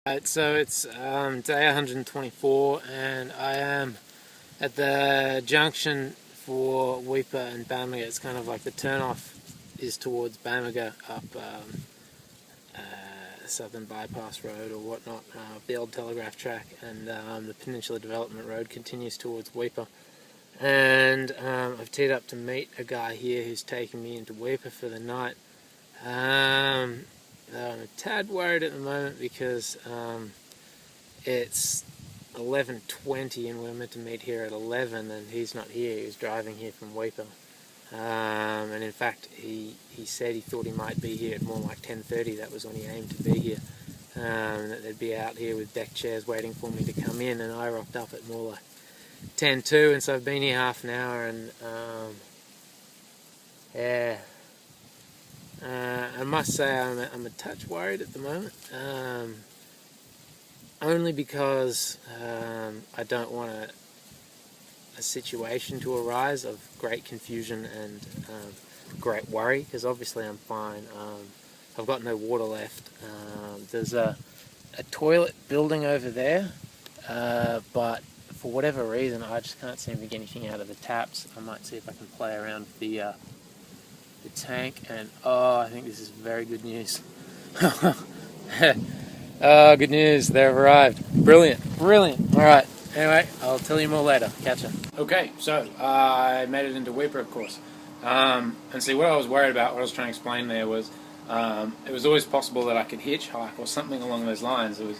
Right, so it's day 124 and I am at the junction for Weeper and Bamaga. It's kind of like the turn-off is towards Bamaga up Southern Bypass Road or whatnot, the old telegraph track, and the Peninsula Development Road continues towards Weeper. And I've teed up to meet a guy here who's taking me into Weeper for the night. I'm a tad worried at the moment because it's 11:20 and we're meant to meet here at 11 and he's not here. He's driving here from Weeper. And in fact he said he thought he might be here at more like 10:30. That was when he aimed to be here. That they'd be out here with deck chairs waiting for me to come in, and I rocked up at more like 10:02, and so I've been here half an hour, and yeah, I must say I'm a touch worried at the moment, only because I don't want a situation to arise of great confusion and great worry, because obviously I'm fine. I've got no water left. There's a toilet building over there, but for whatever reason I just can't seem to get anything out of the taps. I might see if I can play around with the tank, and I think this is very good news. Good news, they've arrived. Brilliant. Alright, anyway, I'll tell you more later. Catch ya. Okay, so I made it into Weeper, of course. And see, what I was worried about, what I was trying to explain there was, it was always possible that I could hitchhike or something along those lines. There was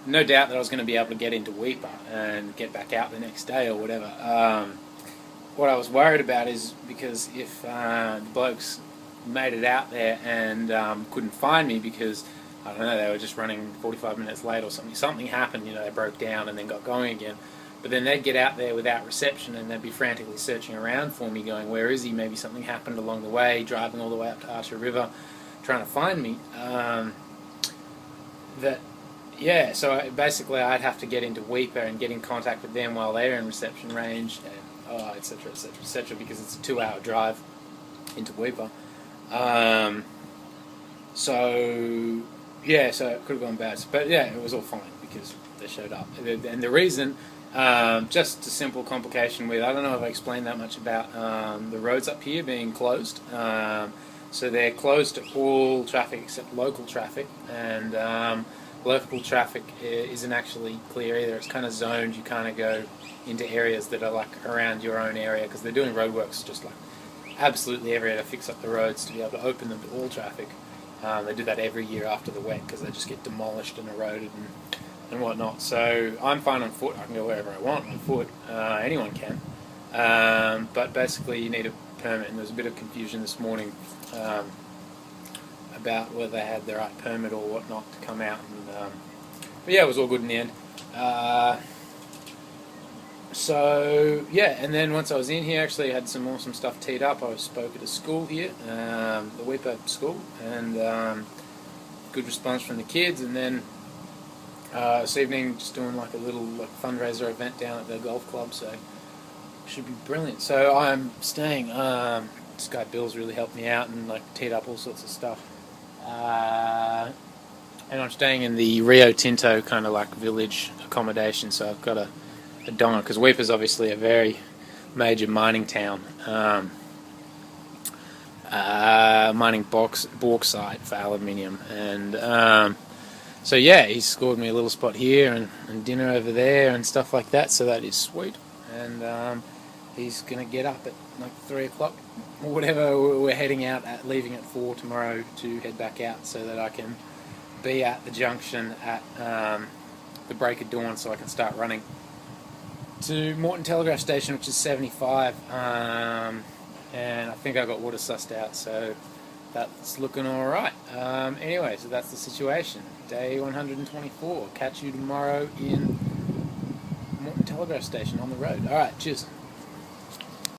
no doubt that I was going to be able to get into Weeper and get back out the next day or whatever. What I was worried about is because if the blokes made it out there and couldn't find me because, I don't know, they were just running 45 minutes late or something. Something happened, you know, they broke down and then got going again. But then they'd get out there without reception and they'd be frantically searching around for me, going, where is he? Maybe something happened along the way, driving all the way up to Archer River, trying to find me. So basically I'd have to get into Weeper and get in contact with them while they're in reception range, and etc, because it's a 2-hour drive into Weeper. So it could have gone bad. But yeah, it was all fine because they showed up. And the reason, just a simple complication with, I don't know if I explained that much about the roads up here being closed. So they're closed to all traffic except local traffic, and local traffic isn't actually clear either. It's kind of zoned. You kind of go into areas that are like around your own area, because they're doing roadworks just like absolutely everywhere to fix up the roads to be able to open them to all traffic. They do that every year after the wet because they just get demolished and eroded and whatnot. So I'm fine on foot. I can go wherever I want on foot. Anyone can. But basically you need a permit, and there was a bit of confusion this morning about whether they had the right permit or whatnot to come out. But yeah, it was all good in the end. And then once I was in here, actually I had some awesome stuff teed up. I spoke at a school here, the Weeper school, and good response from the kids. And then this evening, just doing like a little fundraiser event down at the golf club, so should be brilliant. So I'm staying. This guy Bill's really helped me out and like teed up all sorts of stuff. And I'm staying in the Rio Tinto kind of like village accommodation, so I've got a donger, because Weeper's obviously a very major mining town, mining bauxite for aluminium, and so yeah, he's scored me a little spot here and dinner over there and stuff like that, so that is sweet. And he's going to get up at like 3 o'clock or whatever. We're heading out, leaving at 4 tomorrow to head back out so that I can be at the junction at the break of dawn, so I can start running to Moreton Telegraph Station, which is 75, and I think I got water sussed out, so that's looking alright. Anyway, so that's the situation. Day 124. Catch you tomorrow in Moreton Telegraph Station on the road. Alright, cheers.